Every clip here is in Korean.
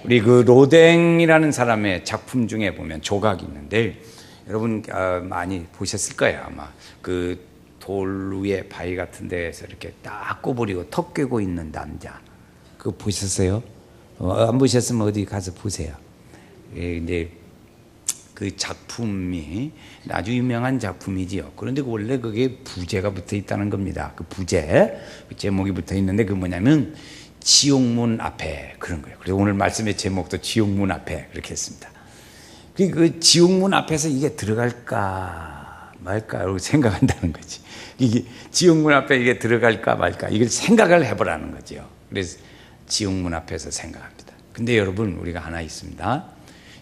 우리 그 로댕이라는 사람의 작품 중에 보면 조각이 있는데 여러분 많이 보셨을 거예요. 아마 그 돌 위에 바위 같은 데에서 이렇게 딱 꼬부리고 턱 꿰고 있는 남자, 그거 보셨어요? 안 보셨으면 어디 가서 보세요. 이제 그 작품이 아주 유명한 작품이지요. 그런데 원래 그게 부제가 붙어 있다는 겁니다. 그 부제, 그 제목이 붙어 있는데 그 뭐냐면 지옥문 앞에, 그런 거예요. 그래서 오늘 말씀의 제목도 지옥문 앞에 그렇게 했습니다. 그 지옥문 앞에서 이게 들어갈까 말까 라고 생각한다는 거지. 이게 지옥문 앞에 이게 들어갈까 말까 이걸 생각을 해보라는 거죠. 그래서 지옥문 앞에서 생각합니다. 근데 여러분, 우리가 하나 있습니다.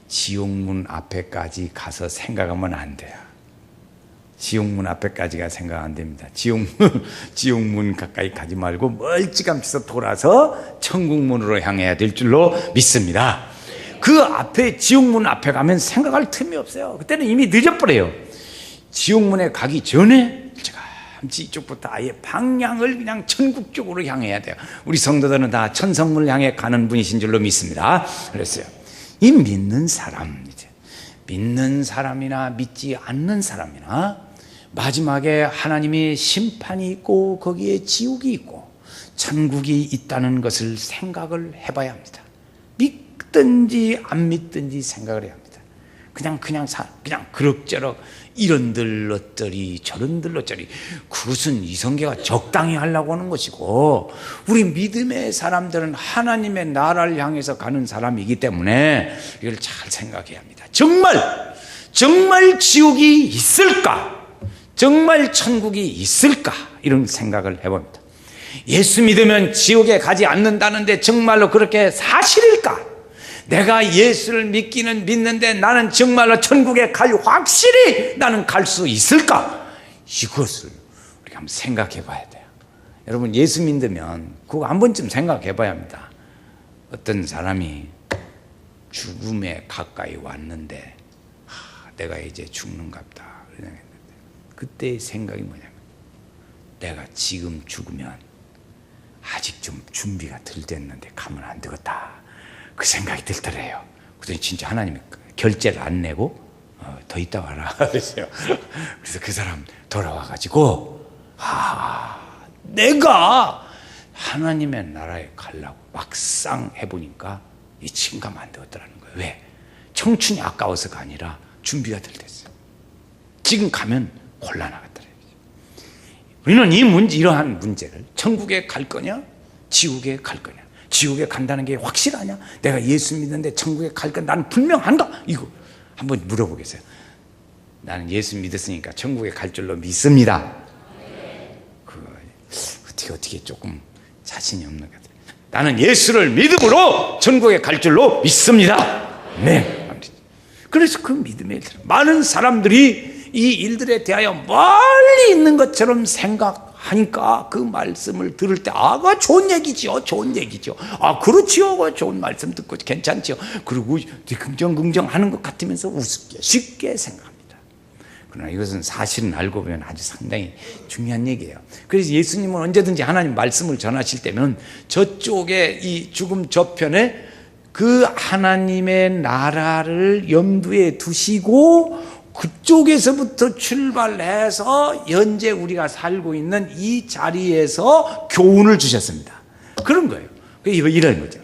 지옥문 앞에까지 가서 생각하면 안 돼요. 지옥문 앞에까지가 생각 안 됩니다. 지옥문 가까이 가지 말고 멀찌감치서 돌아서 천국문으로 향해야 될 줄로 믿습니다. 그 앞에, 지옥문 앞에 가면 생각할 틈이 없어요. 그때는 이미 늦어버려요. 지옥문에 가기 전에 이쪽부터 아예 방향을 그냥 천국 쪽으로 향해야 돼요. 우리 성도들은 다 천성문을 향해 가는 분이신 줄로 믿습니다. 그랬어요. 이 믿는 사람, 이제 믿는 사람이나 믿지 않는 사람이나 마지막에 하나님의 심판이 있고 거기에 지옥이 있고 천국이 있다는 것을 생각을 해봐야 합니다. 믿든지 안 믿든지 생각을 해야 합니다. 그냥 그럭저럭 이런들 어쩌리 저런들 어쩌리, 그것은 이성계가 적당히 하려고 하는 것이고, 우리 믿음의 사람들은 하나님의 나라를 향해서 가는 사람이기 때문에 이걸 잘 생각해야 합니다. 정말 지옥이 있을까? 정말 천국이 있을까? 이런 생각을 해봅니다. 예수 믿으면 지옥에 가지 않는다는데 정말로 그렇게 사실일까? 내가 예수를 믿는데 나는 정말로 천국에 확실히 나는 갈 수 있을까? 이것을 우리가 한번 생각해 봐야 돼요. 여러분, 예수 믿으면 그거 한 번쯤 생각해 봐야 합니다. 어떤 사람이 죽음에 가까이 왔는데 내가 이제 죽는갑다 생각했는데, 그때의 생각이 뭐냐면, 내가 지금 죽으면 아직 좀 준비가 덜 됐는데 가면 안 되겠다, 그 생각이 들더래요. 그랬더니 진짜 하나님이 결제를 안 내고 더 있다 와라 그랬어요. 그래서 그 사람 돌아와가지고 내가 하나님의 나라에 가려고 막상 해보니까 이 지금 가면 안 되겠더라는 거예요. 왜? 청춘이 아까워서가 아니라 준비가 덜 됐어요. 지금 가면 곤란하겠더래요. 우리는 이러한 문제를, 천국에 갈 거냐 지옥에 갈 거냐, 지옥에 간다는 게 확실하냐, 내가 예수 믿는데 천국에 갈 건 나는 분명한가, 이거 한번 물어보겠어요. 나는 예수 믿었으니까 천국에 갈 줄로 믿습니다. 어떻게 조금 자신이 없는 것 같아요. 나는 예수를 믿음으로 천국에 갈 줄로 믿습니다. 네. 그래서 그 믿음의 일들, 많은 사람들이 이 일들에 대하여 멀리 있는 것처럼 생각하니까 그 말씀을 들을 때 그거 좋은 얘기지요, 좋은 얘기죠. 그렇지요, 그거 좋은 말씀 듣고 괜찮지요. 그리고 긍정하는 것 같으면서 우습게 쉽게 생각합니다. 그러나 이것은 사실은 알고 보면 아주 상당히 중요한 얘기예요. 그래서 예수님은 언제든지 하나님 말씀을 전하실 때면 저쪽에 이 죽음 저편에 그 하나님의 나라를 염두에 두시고 그쪽에서부터 출발해서 현재 우리가 살고 있는 이 자리에서 교훈을 주셨습니다. 그런 거예요. 이런 거죠.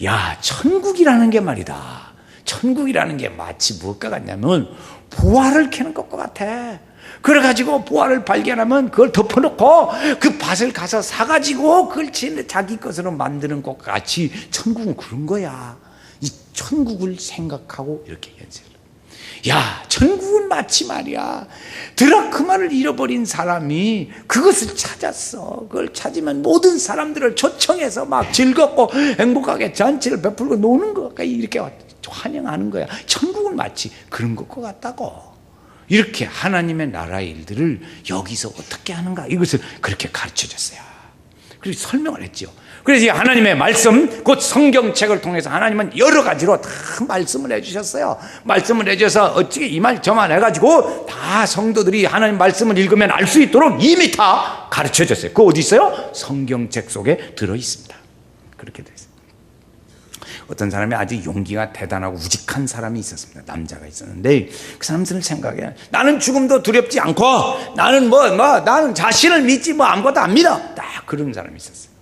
야, 천국이라는 게 말이다, 천국이라는 게 마치 무엇과 같냐면 보화를 캐는 것과 같아. 그래가지고 보화를 발견하면 그걸 덮어놓고 그 밭을 가서 사가지고 그걸 자기 것으로 만드는 것과 같이 천국은 그런 거야. 이 천국을 생각하고 이렇게 연세를. 야, 천국은 마치 말이야, 드라크마를 잃어버린 사람이 그것을 찾았어. 그걸 찾으면 모든 사람들을 초청해서 막 즐겁고 행복하게 잔치를 베풀고 노는 것 같아. 이렇게 환영하는 거야. 천국은 마치 그런 것과 같다고. 이렇게 하나님의 나라의 일들을 여기서 어떻게 하는가, 이것을 그렇게 가르쳐줬어요. 그리고 설명을 했죠. 그래서 이 하나님의 말씀, 곧 성경책을 통해서 하나님은 여러 가지로 다 말씀을 해주셨어요. 말씀을 해줘서 어떻게 이 말 저 말 해가지고 다 성도들이 하나님 말씀을 읽으면 알 수 있도록 이미 다 가르쳐줬어요. 그거 어디 있어요? 성경책 속에 들어있습니다. 그렇게 되어 있어요. 어떤 사람이 아주 용기가 대단하고 우직한 사람이 있었습니다. 남자가 있었는데 그 사람들은 생각해, 나는 죽음도 두렵지 않고 나는 나는 자신을 믿지 아무것도 안 믿어. 딱 그런 사람이 있었어요.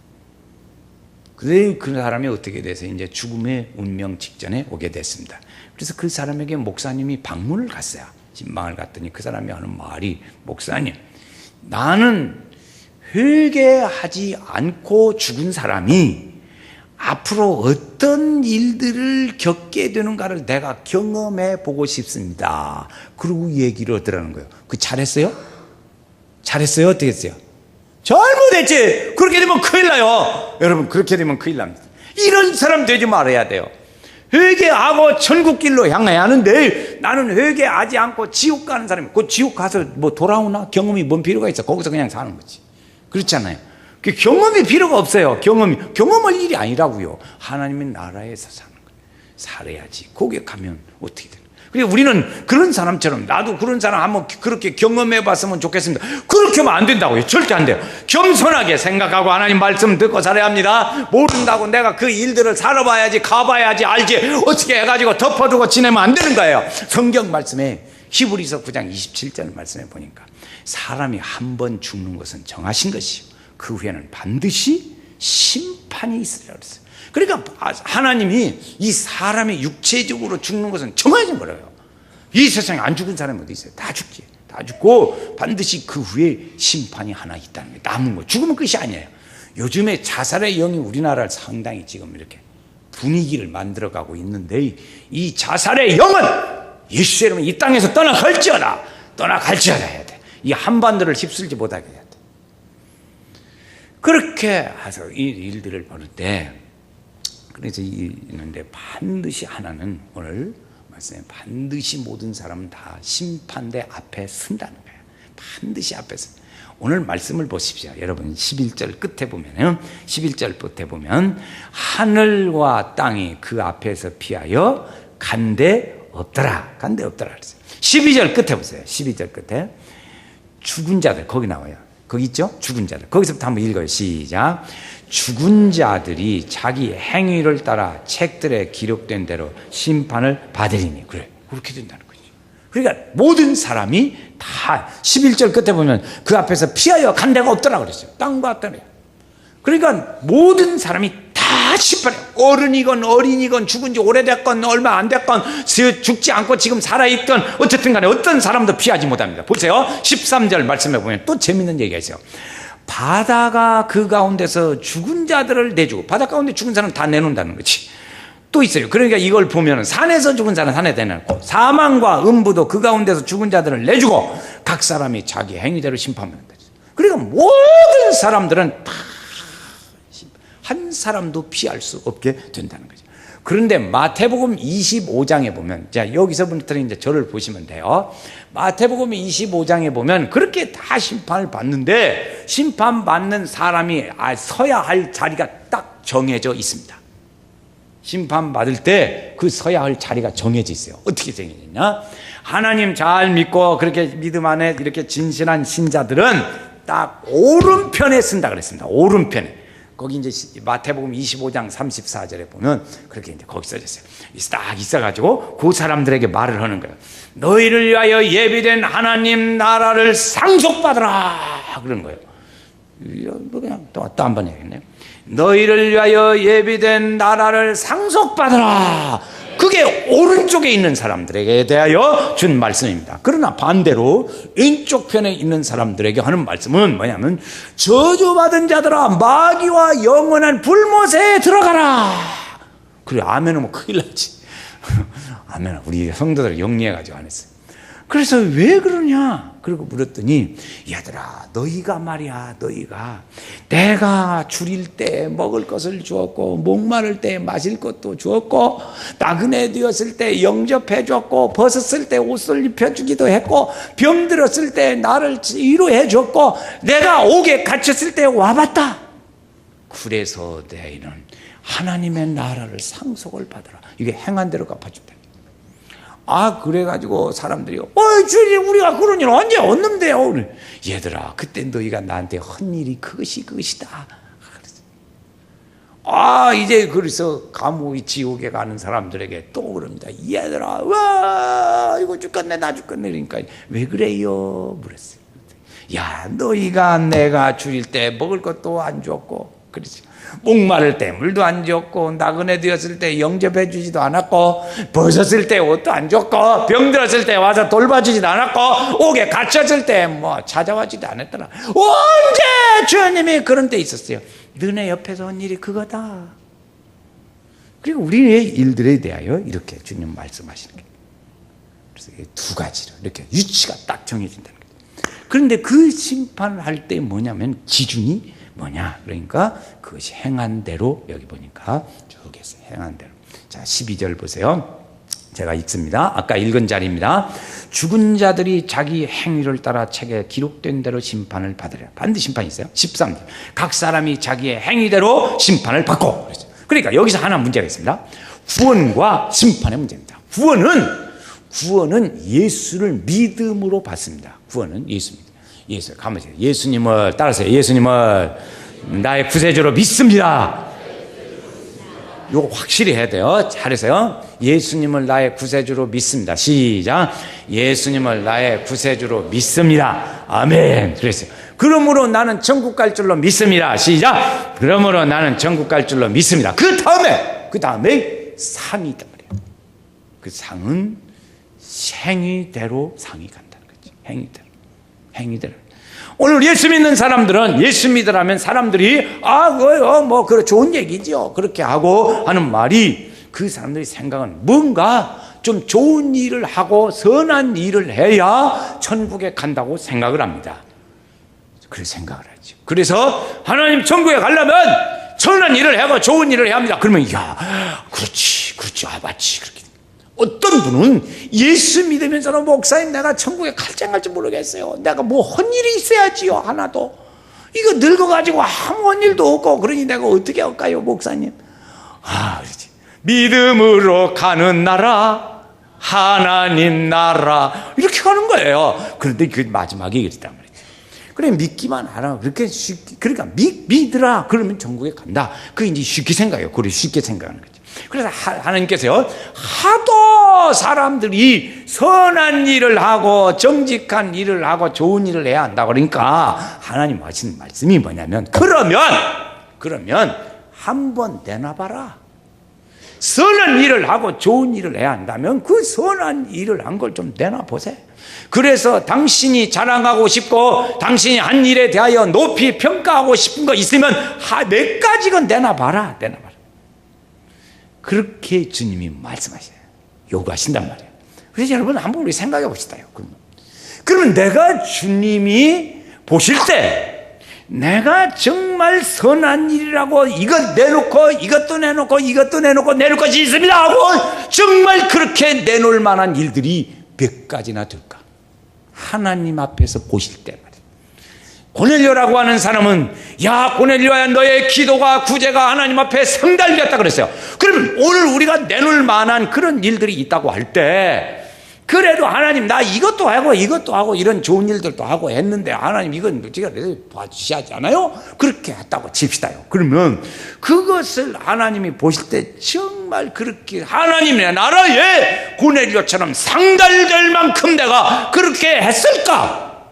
그런데 그 사람이 어떻게 돼서 이제 죽음의 운명 직전에 오게 됐습니다. 그래서 그 사람에게 목사님이 방문을 갔어요. 신방을 갔더니 그 사람이 하는 말이, 목사님, 나는 회개하지 않고 죽은 사람이 앞으로 어떤 일들을 겪게 되는가를 내가 경험해 보고 싶습니다. 그러고 얘기를 하더라는 거예요. 그 잘했어요? 잘했어요? 어떻게 했어요? 잘못했지. 그렇게 되면 큰일 나요. 여러분, 그렇게 되면 큰일 납니다. 이런 사람 되지 말아야 돼요. 회개하고 천국길로 향해야 하는데 나는 회개하지 않고 지옥 가는 사람이, 그 지옥 가서 돌아오나? 경험이 뭔 필요가 있어? 거기서 그냥 사는 거지. 그렇잖아요. 그 경험이 필요가 없어요. 경험할 일이 아니라고요. 하나님의 나라에서 사는 거예요. 살아야지. 거기에 가면 어떻게 되나? 그래서 우리는 그런 사람처럼, 나도 그런 사람 한번 그렇게 경험해 봤으면 좋겠습니다. 그렇게 하면 안 된다고요. 절대 안 돼요. 겸손하게 생각하고 하나님 말씀 듣고 살아야 합니다. 모른다고 내가 그 일들을 살아봐야지, 가봐야지 알지, 어떻게 해가지고 덮어두고 지내면 안 되는 거예요. 성경 말씀에 히브리서 9장 27절 말씀에 보니까 사람이 한 번 죽는 것은 정하신 것이요, 그 후에는 반드시 심판이 있으리라 그랬어요. 그러니까 하나님이 이 사람이 육체적으로 죽는 것은 정해진 거예요. 이 세상에 안 죽은 사람이 어디 있어요? 다 죽지. 다 죽고 반드시 그 후에 심판이 하나 있다는 게 남은 거. 죽으면 끝이 아니에요. 요즘에 자살의 영이 우리나라를 상당히 지금 이렇게 분위기를 만들어가고 있는데, 이 자살의 영은 예수의 이름으로 이 땅에서 떠나갈지어다 해야 돼. 이 한반도를 휩쓸지 못하게 해야 돼. 그렇게 해서 이 일들을 보는 때, 그래서 있는데 반드시 하나는, 오늘 말씀에 반드시 모든 사람은 다 심판대 앞에 쓴다는 거예요. 반드시 앞에 쓴다. 오늘 말씀을 보십시오. 여러분 11절 끝에 보면은, 11절 끝에 보면 하늘과 땅이 그 앞에서 피하여 간데 없더라. 간데 없더라 그랬어요. 12절 끝에 보세요. 12절 끝에 죽은 자들, 거기 나와요. 거기 있죠? 죽은 자들. 거기서부터 한번 읽어요. 시작. 죽은 자들이 자기 행위를 따라 책들에 기록된 대로 심판을 받으리니. 그래, 그렇게 된다는 거죠. 그러니까 모든 사람이 다 11절 끝에 보면 그 앞에서 피하여 간 데가 없더라 그랬어요. 땅과 땅에. 그러니까 모든 사람이 다 심판해. 어른이건 어린이건 죽은 지 오래됐건 얼마 안 됐건 죽지 않고 지금 살아있건 어쨌든 간에 어떤 사람도 피하지 못합니다. 보세요. 13절 말씀해 보면 또 재밌는 얘기가 있어요. 바다가 그 가운데서 죽은 자들을 내주고, 바다 가운데 죽은 사람은 다 내놓는다는 거지. 또 있어요. 그러니까 이걸 보면 산에서 죽은 사람은 산에 내놓고, 사망과 음부도 그 가운데서 죽은 자들을 내주고 각 사람이 자기 행위대로 심판한다. 그러니까 모든 사람들은 다 한 사람도 피할 수 없게 된다는 거죠. 그런데 마태복음 25장에 보면, 자, 여기서부터 이제 저를 보시면 돼요. 마태복음 25장에 보면 그렇게 다 심판을 받는데, 심판받는 사람이 서야 할 자리가 딱 정해져 있습니다. 심판받을 때 그 서야 할 자리가 정해져 있어요. 어떻게 정해졌냐? 하나님 잘 믿고 그렇게 믿음 안에 이렇게 진실한 신자들은 딱 오른편에 쓴다 그랬습니다. 오른편에. 거기 이제 마태복음 25장 34절에 보면 그렇게 이제 거기 써졌어요. 딱 있어가지고 그 사람들에게 말을 하는 거예요. 너희를 위하여 예비된 하나님 나라를 상속받으라. 그런 거예요. 그냥 또 한 번 해야겠네요. 너희를 위하여 예비된 나라를 상속받으라. 그게 오른쪽에 있는 사람들에게 대하여 준 말씀입니다. 그러나 반대로 왼쪽 편에 있는 사람들에게 하는 말씀은 뭐냐면, 저주받은 자들아 마귀와 영원한 불못에 들어가라. 그래, 아멘은 큰일 나지. 아멘. 우리 성도들 영리해가지고 안 했어요. 그래서 왜 그러냐? 그리고 물었더니, 얘들아, 너희가 말이야, 너희가 내가 줄일 때 먹을 것을 주었고, 목마를 때 마실 것도 주었고, 나그네 되었을 때 영접해 줬고, 벗었을 때 옷을 입혀주기도 했고, 병들었을 때 나를 위로해 줬고, 내가 옥에 갇혔을 때 와봤다. 그래서 너희는 하나님의 나라를 상속을 받으라. 이게 행한 대로 갚아준다. 그래가지고 사람들이, 주님, 우리가 그런 일 언제 얻는데요? 얘들아, 그때 너희가 나한테 한 일이 그것이다. 이제 그래서 감옥이 지옥에 가는 사람들에게 또 그럽니다. 얘들아, 와, 이거 죽겠네, 나 죽겠네. 그러니까 왜 그래요? 물었어요. 야, 너희가 내가 죽일 때 먹을 것도 안 줬고, 그렇지. 목마를 때 물도 안 줬고, 나그네 되었을 때 영접해 주지도 않았고, 벗었을 때 옷도 안 줬고, 병들었을 때 와서 돌봐주지도 않았고, 옥에 갇혔을 때 뭐 찾아와지도 않았더라. 언제 주님이 그런 때 있었어요? 너네 옆에서 온 일이 그거다. 그리고 우리의 일들에 대하여 이렇게 주님 말씀하시는 거예요. 그래서 두 가지로 이렇게 위치가 딱 정해진다는 거예요. 그런데 그 심판을 할 때 뭐냐면 기준이 뭐냐? 그러니까 그것이 행한 대로, 여기 보니까 저기에서 행한 대로. 자, 12절 보세요. 제가 읽습니다. 아까 읽은 자리입니다. 죽은 자들이 자기 행위를 따라 책에 기록된 대로 심판을 받으리라. 반드시 심판이 있어요. 13절. 각 사람이 자기의 행위대로 심판을 받고. 그러니까 여기서 하나 문제가 있습니다. 구원과 심판의 문제입니다. 구원은 예수를 믿음으로 받습니다. 구원은 예수입니다. 예수, 가만히 있어요. 예수님을 따라서 예수님을 나의 구세주로 믿습니다. 이거 확실히 해야 돼요. 잘해서요. 예수님을 나의 구세주로 믿습니다. 시작. 예수님을 나의 구세주로 믿습니다. 아멘. 그랬어요. 그러므로 나는 천국 갈 줄로 믿습니다. 시작. 그러므로 나는 천국 갈 줄로 믿습니다. 그 다음에 상이 있단 말이에요. 그 상은 행위대로 상이 간다는 거지. 행위대로. 오늘 예수 믿는 사람들은 예수 믿으라면 사람들이 그거요 뭐 그래 좋은 얘기죠 그렇게 하고 하는 말이, 그 사람들의 생각은 뭔가 좀 좋은 일을 하고 선한 일을 해야 천국에 간다고 생각을 합니다. 그래서 생각을 하죠. 그래서 하나님 천국에 가려면 선한 일을 하고 좋은 일을 해야 합니다. 그러면 그렇지 맞지 그렇게. 어떤 분은 예수 믿으면서는 목사님 내가 천국에 갈지 안 갈지 모르겠어요. 내가 뭐 헌일이 있어야지요. 하나도. 이거 늙어가지고 아무 헌일도 없고 그러니 내가 어떻게 할까요 목사님. 그렇지. 믿음으로 가는 나라 하나님 나라 이렇게 가는 거예요. 그런데 그 마지막에 그랬단 말이에요. 그래 믿기만 하라. 그렇게 쉽게, 그러니까 믿으라 그러면 천국에 간다. 그게 이제 쉽게 생각해요. 그래 쉽게 생각하는 거죠. 그래서 하나님께서요 하도 사람들이 선한 일을 하고 정직한 일을 하고 좋은 일을 해야 한다 그러니까 하나님 하시는 말씀이 뭐냐면 그러면 한번 내놔봐라. 선한 일을 하고 좋은 일을 해야 한다면 그 선한 일을 한 걸 좀 내놔보세요. 그래서 당신이 자랑하고 싶고 당신이 한 일에 대하여 높이 평가하고 싶은 거 있으면 몇 가지건 내놔봐라. 그렇게 주님이 말씀하셔요. 요구하신단 말이에요. 그래서 여러분 한번 우리 생각해 봅시다요. 그러면 내가 주님이 보실 때 내가 정말 선한 일이라고 이것 내놓고 이것도 내놓고 내놓을 것이 있습니다 하고 정말 그렇게 내놓을 만한 일들이 몇 가지나 될까? 하나님 앞에서 보실 때 말이에요. 고넬료라고 하는 사람은 고넬료야 너의 기도가 구제가 하나님 앞에 상달되었다 그랬어요. 그러면 오늘 우리가 내놓을 만한 그런 일들이 있다고 할 때 그래도 하나님 나 이것도 하고 이런 좋은 일들도 하고 했는데 하나님 이건 제가 봐주셔야지 않아요? 그렇게 했다고 칩시다요. 그러면 그것을 하나님이 보실 때 정말 그렇게 하나님의 나라에 고넬료처럼 상달될 만큼 내가 그렇게 했을까?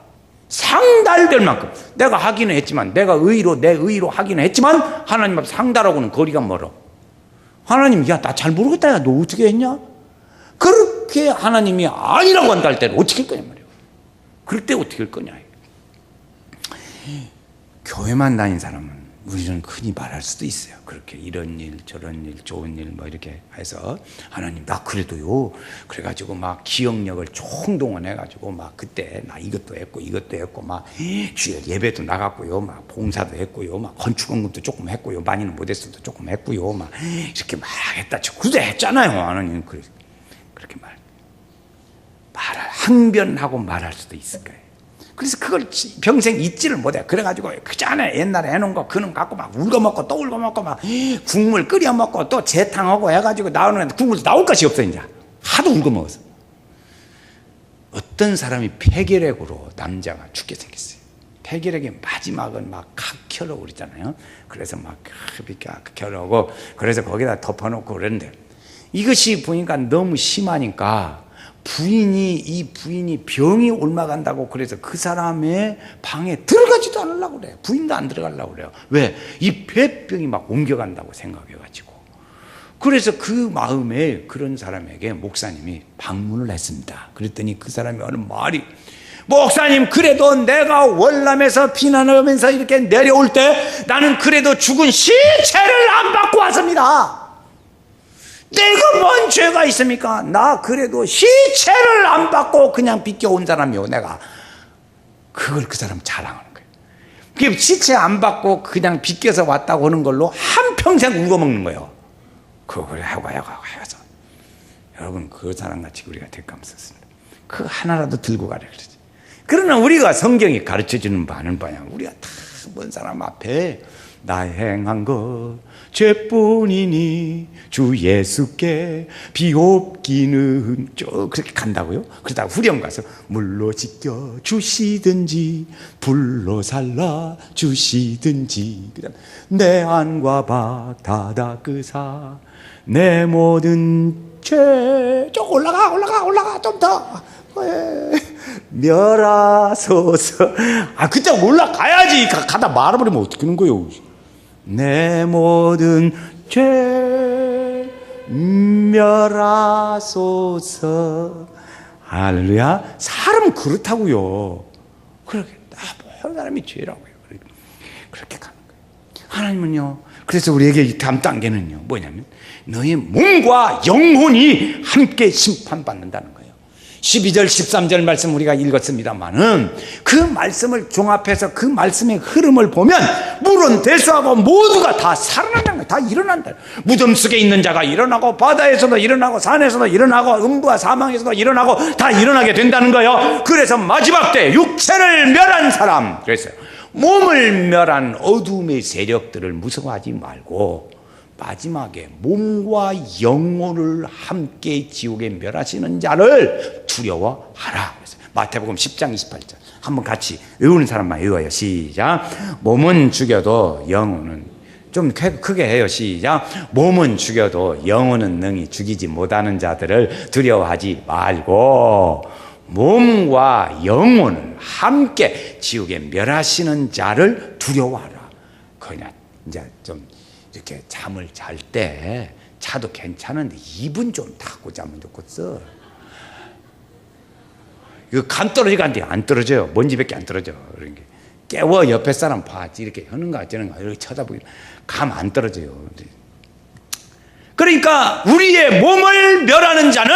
상달될 만큼 내가 하기는 했지만 내 의로 하기는 했지만 하나님 앞 상달하고는 거리가 멀어. 하나님 나 잘 모르겠다. 너 어떻게 했냐? 그렇게 하나님이 아니라고 한다 할 때는 어떻게 할 거냐 말이에요. 그럴 때 어떻게 할 거냐. 교회만 다닌 사람은 우리는 흔히 말할 수도 있어요. 그렇게 이런 일 저런 일 좋은 일 뭐 이렇게 해서 하나님 나 그래도요 그래가지고 막 기억력을 총동원해가지고 막 그때 나 이것도 했고 막 주일 예배도 나갔고요 막 봉사도 했고요 막 건축원금도 조금 했고요 많이는 못했어도 조금 했고요 막 이렇게 막 했다 그때 했잖아요. 하나님 그렇게 항변하고 말할 수도 있을 거예요. 그래서 그걸 평생 잊지를 못해. 그래가지고 그전에 옛날에 해놓은 거 그는 갖고 막 울고먹고 또 울고먹고 막 국물 끓여먹고 또 재탕하고 해가지고 나오는 국물도 나올 것이 없어. 이제 하도 울고먹어서 어떤 사람이 폐결핵으로 남자가 죽게 생겼어요. 폐결핵의 마지막은 막 각혈하고 그러잖아요. 그래서 막 각혈하고 그래서 거기다 덮어놓고 그랬는데 이것이 보니까 너무 심하니까 이 부인이 병이 옮아간다고 그래서 그 사람의 방에 들어가지도 않으려고 그래요. 부인도 안 들어가려고 그래요. 왜? 이 폐병이 막 옮겨간다고 생각해가지고. 그래서 그 마음에 그런 사람에게 목사님이 방문을 했습니다. 그랬더니 그 사람이 하는 말이, 목사님, 그래도 내가 월남에서 피난하면서 이렇게 내려올 때 나는 그래도 죽은 시체를 안 받고 왔습니다. 내가 뭔 죄가 있습니까? 나 그래도 시체를 안 받고 그냥 비껴온 사람이요, 내가. 그걸 그 사람 자랑하는 거예요. 그 시체 안 받고 그냥 비껴서 왔다고 하는 걸로 한평생 울어먹는 거예요. 그걸 해서. 여러분, 그 사람같이 우리가 될까 없었습니다. 그 하나라도 들고 가라 그러지. 그러나 우리가 성경이 가르쳐주는 바는 뭐냐? 우리가 다 먼 사람 앞에 나 행한 것 죄뿐이니 주 예수께 비옵기는 쭉 그렇게 간다고요? 그러다가 후렴 가서 물로 씻겨 주시든지 불로 살라 주시든지 그다음 내 안과 박 다 닦으사 내 모든 죄 쭉 올라가 좀 더 멸하소서. 그쪽 올라가야지. 가다 말아버리면 어떻게 하는 거예요? 내 모든 죄 멸하소서. 할렐루야. 사람은 그렇다고요. 그렇게 모든 사람이 죄라고요. 그렇게 가는 거예요. 하나님은요, 그래서 우리에게 다음 단계는요 뭐냐면 너의 몸과 영혼이 함께 심판받는다는 거예요. 12절 13절 말씀 우리가 읽었습니다마는 그 말씀을 종합해서 그 말씀의 흐름을 보면 물은 대수하고 모두가 다 살아난다는 거예요. 다 일어난다. 무덤 속에 있는 자가 일어나고 바다에서도 일어나고 산에서도 일어나고 음부와 사망에서도 일어나고 다 일어나게 된다는 거예요. 그래서 마지막 때 육체를 멸한 사람, 그랬어요. 몸을 멸한 어둠의 세력들을 무서워하지 말고 마지막에 몸과 영혼을 함께 지옥에 멸하시는 자를 두려워하라. 마태복음 10장 28절 한번 같이 외우는 사람만 외워요. 시작. 몸은 죽여도 영혼은, 좀 크게 해요. 시작. 몸은 죽여도 영혼은 능히 죽이지 못하는 자들을 두려워하지 말고 몸과 영혼을 함께 지옥에 멸하시는 자를 두려워하라. 그냥 이제 좀 이렇게 잠을 잘 때 자도 괜찮은데 입은 좀 닫고 자면 좋겠어. 이거 감 떨어지간데 안 떨어져요. 먼지밖에 안 떨어져. 그런 게 깨워 옆에 사람 봐. 이렇게 하는가 저는가 이렇게 쳐다보기 감 안 떨어져요. 그러니까 우리의 몸을 멸하는 자는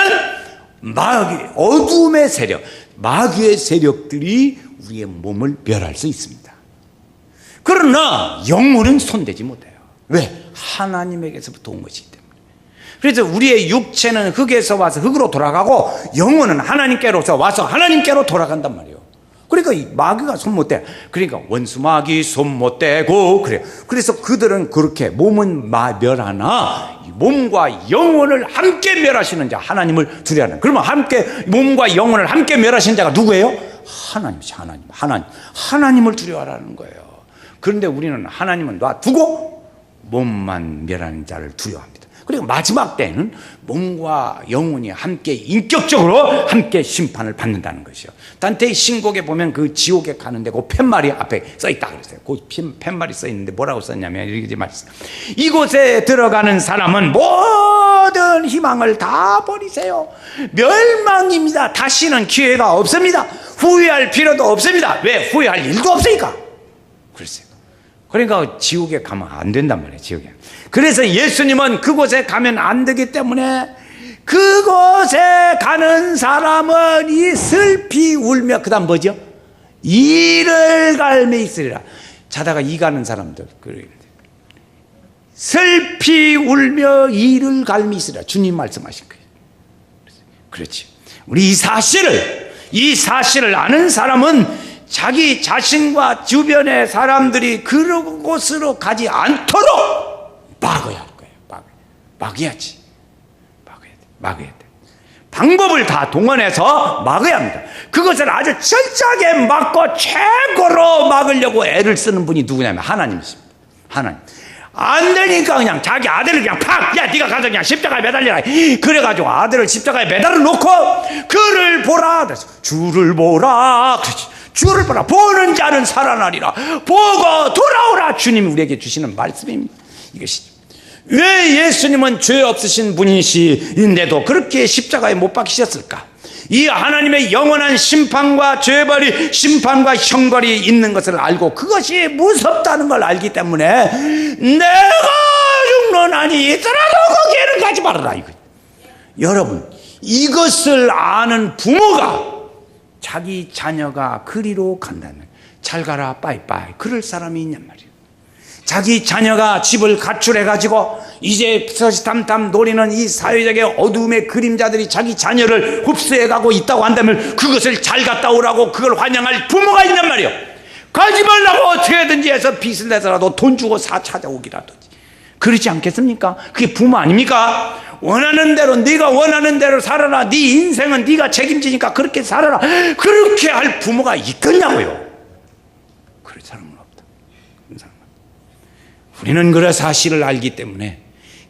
마귀, 어둠의 세력, 마귀의 세력들이 우리의 몸을 멸할 수 있습니다. 그러나 영혼은 손대지 못해요. 왜? 하나님에게서부터 온 것이기 때문에. 그래서 우리의 육체는 흙에서 와서 흙으로 돌아가고 영혼은 하나님께로서 와서 하나님께로 돌아간단 말이에요. 그러니까 이 마귀가 손 못 대. 그러니까 원수 마귀 손 못 대고 그래요. 그래서 그들은 그렇게 몸은 멸하나 몸과 영혼을 함께 멸하시는 자, 하나님을 두려워하는. 그러면 함께 몸과 영혼을 함께 멸하시는 자가 누구예요? 하나님을 두려워하라는 거예요. 그런데 우리는 하나님은 놔두고 몸만 멸하는 자를 두려워합니다. 그리고 마지막 때는 몸과 영혼이 함께 인격적으로 함께 심판을 받는다는 것이요. 단테의 신곡에 보면 그 지옥에 가는데 그 팻말이 앞에 써 있다 그랬어요. 그 팻말이 써 있는데 뭐라고 썼냐면 이렇게 말했어요. 이곳에 들어가는 사람은 모든 희망을 다 버리세요. 멸망입니다. 다시는 기회가 없습니다. 후회할 필요도 없습니다. 왜? 후회할 일도 없으니까. 그랬어요. 그러니까 지옥에 가면 안 된단 말이에요. 지옥에. 그래서 예수님은 그곳에 가면 안 되기 때문에 그곳에 가는 사람은 이 슬피 울며, 그 다음 뭐죠? 이를 갈매 있으리라. 자다가 이 가는 사람들, 슬피 울며 이를 갈매 있으리라. 주님 말씀하신 거예요. 그렇지. 우리 이 사실을 아는 사람은 자기 자신과 주변의 사람들이 그곳으로 가지 않도록 막아야 할 거예요. 막아야지. 막아야 돼. 방법을 다 동원해서 막아야 합니다. 그것을 아주 철저하게 막고 최고로 막으려고 애를 쓰는 분이 누구냐면 하나님이십니다. 하나님. 안 되니까 그냥 자기 아들을 그냥 팍! 야, 네가 가서 그냥 십자가에 매달리라. 그래가지고 아들을 십자가에 매달아 놓고 그를 보라. 그래서 주를 보라. 그렇지. 주를 보라. 보는 자는 살아나리라. 보고 돌아오라. 주님이 우리에게 주시는 말씀입니다. 이것이 왜 예수님은 죄 없으신 분이신데도 그렇게 십자가에 못 박히셨을까? 이 하나님의 영원한 심판과 죄벌이, 심판과 형벌이 있는 것을 알고 그것이 무섭다는 걸 알기 때문에 내가 죽는 한이 있더라도 거기에는 가지 말아라. 이거. 여러분, 이것을 아는 부모가 자기 자녀가 그리로 간다면 잘 가라 빠이빠이 그럴 사람이 있냔 말이에요. 자기 자녀가 집을 가출해가지고 이제 서시탐탐 노리는 이 사회적의 어두움의 그림자들이 자기 자녀를 흡수해가고 있다고 한다면 그것을 잘 갔다 오라고 그걸 환영할 부모가 있냔 말이에요. 가지 말라고 어떻게든지 해서 빚을 내서라도 돈 주고 찾아오기라도. 그렇지 않겠습니까? 그게 부모 아닙니까? 원하는 대로, 네가 원하는 대로 살아라. 네 인생은 네가 책임지니까 그렇게 살아라. 그렇게 할 부모가 있겠냐고요. 그럴 사람은 없다. 그런 사람은. 우리는 그 사실을 알기 때문에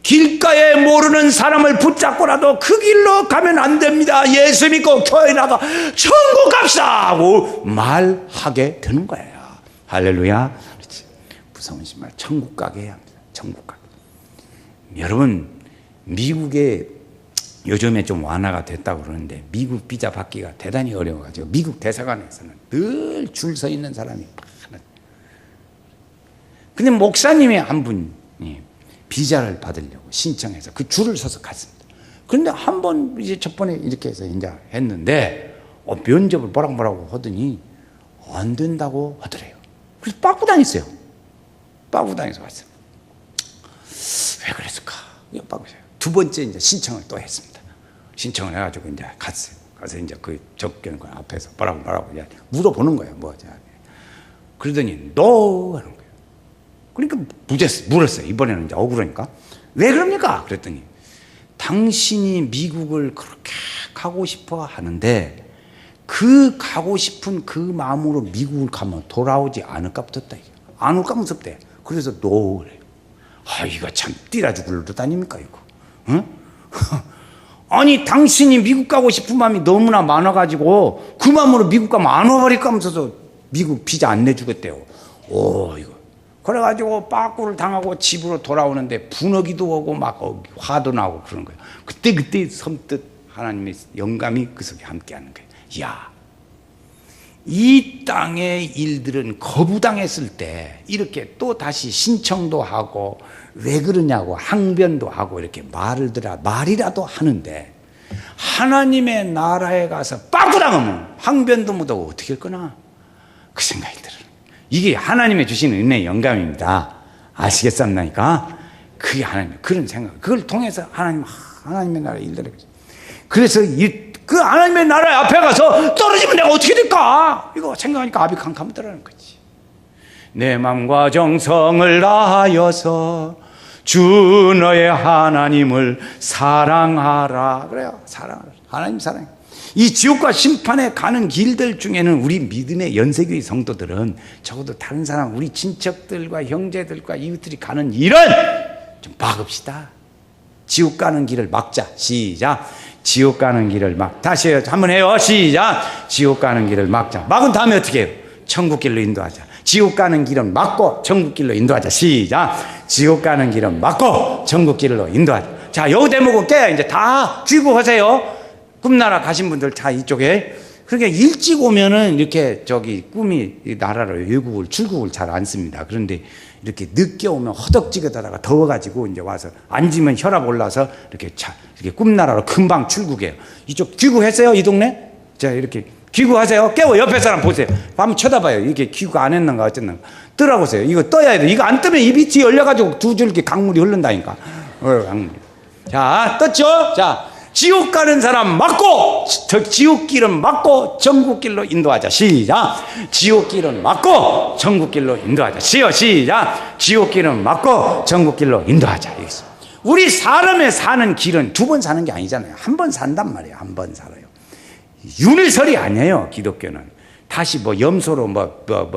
길가에 모르는 사람을 붙잡고라도 그 길로 가면 안 됩니다. 예수 믿고 교회 나가 천국 갑시다 하고 말하게 되는 거예요. 할렐루야. 그렇지. 무서운 신발 천국 가게 해야 합니다. 천국 가게. 여러분, 미국에 요즘에 좀 완화가 됐다고 그러는데 미국 비자 받기가 대단히 어려워가지고 미국 대사관에서는 늘 줄 서 있는 사람이 많아요. 근데 목사님이 한 분이 비자를 받으려고 신청해서 그 줄을 서서 갔습니다. 그런데 한 번 이제 첫 번에 이렇게 해서 이제 했는데 면접을 뭐라고 하더니 안 된다고 하더래요. 그래서 빠꾸 다녔어요. 빠꾸 다녀서 왔어요. 왜 그랬을까? 두 번째 이제 신청을 또 했습니다. 신청을 해가지고 이제 갔어요. 가서 이제 그 적견 앞에서 뭐라고 물어보는 거예요. 뭐지? 그러더니 no 하는 거예요. 그러니까 물었어요. 이번에는 이제 억울하니까 왜 그럽니까? 그랬더니 당신이 미국을 그렇게 가고 싶어 하는데 그 가고 싶은 그 마음으로 미국을 가면 돌아오지 않을까 붙었다. 안 올까 무섭대. 그래서 no 그래요. 아, 이거 참 띠라 죽을 듯 아닙니까 이거? 응? 아니 당신이 미국 가고 싶은 마음이 너무나 많아가지고 그 마음으로 미국 가면 안 와버릴까 하면서도 미국 비자 안 내주겠대요. 오, 이거 그래가지고 빠꾸를 당하고 집으로 돌아오는데 분하기도 하고 막 화도 나고 그런 거예요. 그때 섬뜩 하나님의 영감이 그 속에 함께하는 거예요. 이야, 이 땅의 일들은 거부당했을 때 이렇게 또 다시 신청도 하고 왜 그러냐고 항변도 하고 이렇게 말이라도 하는데 하나님의 나라에 가서 빠꾸당하면 항변도 못하고 어떻게 할 거나 그 생각이 들어요. 이게 하나님의 주시는 은혜의 영감입니다. 아시겠습니까? 그게 하나님 그런 생각 그걸 통해서 하나님의 나라 일들을 그래서 그 하나님의 나라 앞에 가서 떨어지면 내가 어떻게 될까? 이거 생각하니까 압이 캄캄하더라는 거지. 내 마음과 정성을 다하여서 주 너의 하나님을 사랑하라. 그래요. 사랑하라. 하나님 사랑해. 이 지옥과 심판에 가는 길들 중에는 우리 믿음의 연세교회 성도들은 적어도 다른 사람, 우리 친척들과 형제들과 이웃들이 가는 일은 좀 막읍시다. 지옥 가는 길을 막자. 시작. 지옥 가는 길을 다시 해요. 한번 해요. 시작. 지옥 가는 길을 막자. 막은 다음에 어떻게 해요? 천국 길로 인도하자. 지옥 가는 길은 막고 천국 길로 인도하자. 시작. 지옥 가는 길은 막고 천국 길로 인도하자. 자, 요 대목은 깨야 이제 다 귀국하세요. 꿈나라 가신 분들 다 이쪽에. 그러니까 일찍 오면은 이렇게 꿈이 나라로 외국을 출국을 잘 안 씁니다. 그런데 이렇게 늦게 오면 허덕지게다가 더워가지고 이제 와서 앉으면 혈압 올라서 이렇게 꿈나라로 금방 출국해요. 이쪽 귀국했어요? 이 동네? 자, 이렇게 귀국하세요. 깨워. 옆에 사람 보세요. 한번 쳐다봐요. 이게 귀국 안 했는가 어쨌는가. 뜨라보세요. 이거 떠야 돼. 이거 안 뜨면 입이 뒤 열려가지고 두 줄기 강물이 흐른다니까. 강물이. 자, 떴죠? 자, 지옥 가는 사람 막고, 지옥 길은 막고 천국 길로 인도하자. 시작. 지옥 길은 막고 천국 길로 인도하자. 시작. 지옥 길은 막고 천국 길로 인도하자. 우리 사람의 사는 길은 두 번 사는 게 아니잖아요. 한 번 산단 말이에요. 한 번 살아요. 윤회설이 아니에요. 기독교는 다시 뭐 염소로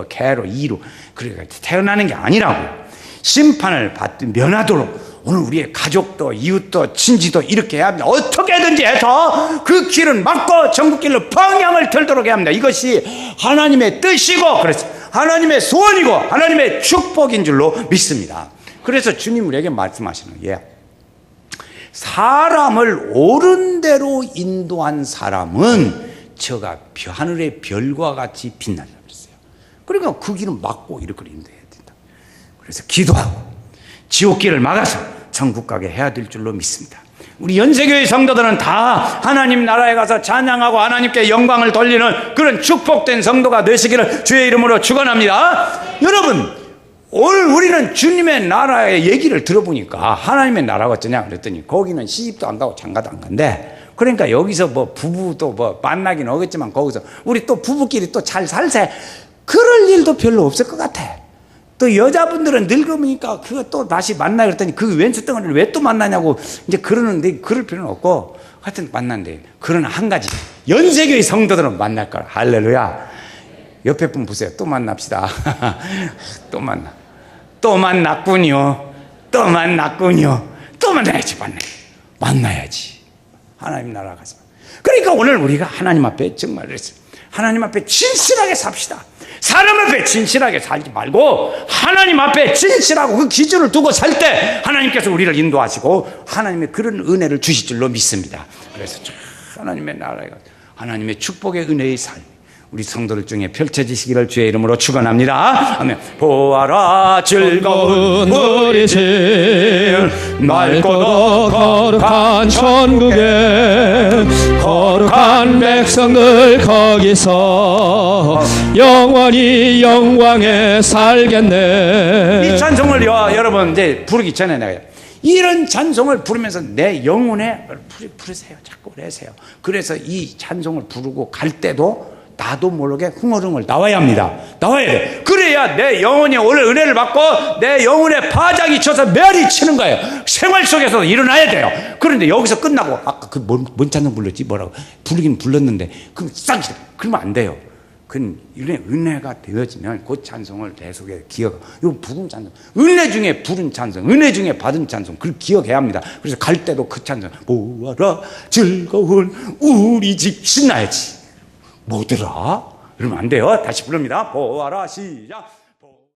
개로 이로 그러니까 태어나는 게 아니라고요. 심판을 면하도록 오늘 우리의 가족도 이웃도 친지도 이렇게 해야 합니다. 어떻게든지 해서 그 길은 막고 전국길로 방향을 틀도록 해야 합니다. 이것이 하나님의 뜻이고 그래서 하나님의 소원이고 하나님의 축복인 줄로 믿습니다. 그래서 주님 우리에게 말씀하시는 거예요. 사람을 옳은 대로 인도한 사람은 저가 하늘의 별과 같이 빛난다 그랬어요. 그러니까 그 길은 막고 이렇게 인도해야 된다. 그래서 기도하고 지옥길을 막아서 천국 가게 해야 될 줄로 믿습니다. 우리 연세교회 성도들은 다 하나님 나라에 가서 찬양하고 하나님께 영광을 돌리는 그런 축복된 성도가 되시기를 주의 이름으로 축원합니다. 여러분, 오늘 우리는 주님의 나라의 얘기를 들어보니까 하나님의 나라가 어쩌냐 그랬더니 거기는 시집도 안 가고 장가도 안 간대. 그러니까 여기서 뭐 부부도 뭐 만나긴 하겠지만 거기서 우리 또 부부끼리 또 잘 살세 그럴 일도 별로 없을 것 같아. 또 여자분들은 늙으니까 그거 또 다시 만나 그랬더니 그 왼수 덩어리를 왜 또 만나냐고 이제 그러는데 그럴 필요는 없고 하여튼 만난대. 그러나 한 가지 연세교회 성도들은 만날 거라. 할렐루야. 옆에 분 보세요. 또 만납시다. 또 만났군요. 또 만나야지. 만나야지. 하나님 나라 가서. 그러니까 오늘 우리가 하나님 앞에 정말 하나님 앞에 진실하게 삽시다. 사람 앞에 진실하게 살지 말고 하나님 앞에 진실하고 그 기준을 두고 살 때 하나님께서 우리를 인도하시고 하나님의 그런 은혜를 주실 줄로 믿습니다. 그래서 하나님의 나라에 하나님의 축복의 은혜의 삶 우리 성도들 중에 펼쳐지시기를 주의 이름으로 축원합니다. 아멘. 보아라 즐거운 우리 집 맑고 거룩한 천국에 거룩한 백성들 거기서 영원히 영광에 살겠네. 이 찬송을 여러분 이제 부르기 전에 내가 이런 찬송을 부르면서 내 영혼에 부르세요. 자꾸 내세요. 그래서 이 찬송을 부르고 갈 때도 나도 모르게 흥얼흥얼 나와야 합니다. 나와야 돼. 그래야 내 영혼이 오늘 은혜를 받고 내 영혼에 파장이 쳐서 메아리 치는 거예요. 생활 속에서 일어나야 돼요. 그런데 여기서 끝나고 아까 그 뭔 찬송 불렀지? 뭐라고? 부르긴 불렀는데 그럼 싹 그러면 안 돼요. 그건 은혜가 되어지면 그 찬송을 내 속에 기억. 이거 부른 찬송, 은혜 중에 부른 찬송, 은혜 중에 받은 찬송, 그걸 기억해야 합니다. 그래서 갈 때도 그 찬송 보아라 즐거운 우리 집 신나야지. 뭐더라? 그러면 안 돼요. 다시 부릅니다. 보아라 시작.